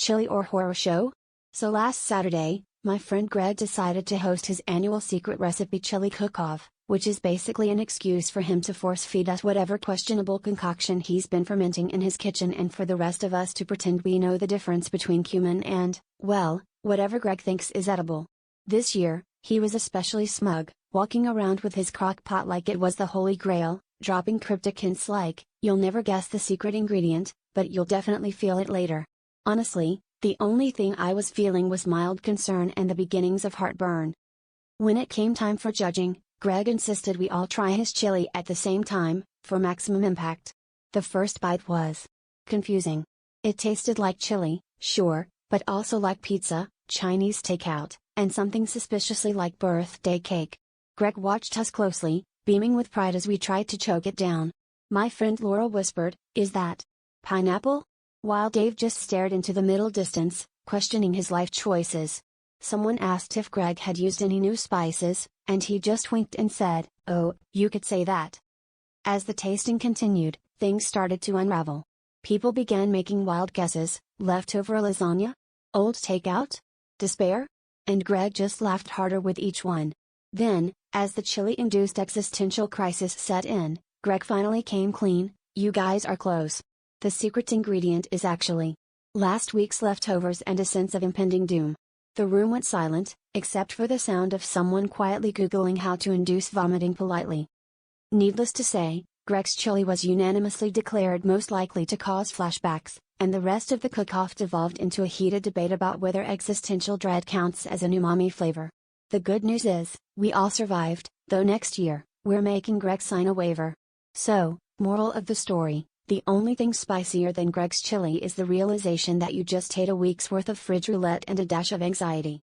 chili or horror show? So last Saturday, my friend Greg decided to host his annual secret recipe chili cook-off, which is basically an excuse for him to force feed us whatever questionable concoction he's been fermenting in his kitchen and for the rest of us to pretend we know the difference between cumin and, well, whatever Greg thinks is edible. This year, he was especially smug, walking around with his crock pot like it was the Holy Grail, dropping cryptic hints like, "You'll never guess the secret ingredient, but you'll definitely feel it later." Honestly, the only thing I was feeling was mild concern and the beginnings of heartburn. When it came time for judging, Greg insisted we all try his chili at the same time, for maximum impact. The first bite was confusing. It tasted like chili, sure, but also like pizza, Chinese takeout, and something suspiciously like birthday cake. Greg watched us closely, beaming with pride as we tried to choke it down. My friend Laura whispered, "Is that pineapple?" While Dave just stared into the middle distance, questioning his life choices. Someone asked if Greg had used any new spices, and he just winked and said, "Oh, you could say that." As the tasting continued, things started to unravel. People began making wild guesses: leftover lasagna? Old takeout? Despair? And Greg just laughed harder with each one. Then, as the chili-induced existential crisis set in, Greg finally came clean: "You guys are close. The secret ingredient is actually last week's leftovers," and a sense of impending doom. The room went silent, except for the sound of someone quietly Googling how to induce vomiting politely. Needless to say, Greg's chili was unanimously declared most likely to cause flashbacks, and the rest of the cook-off devolved into a heated debate about whether existential dread counts as an umami flavor. The good news is, we all survived, though next year, we're making Greg sign a waiver. So, moral of the story: the only thing spicier than Greg's chili is the realization that you just ate a week's worth of fridge roulette and a dash of anxiety.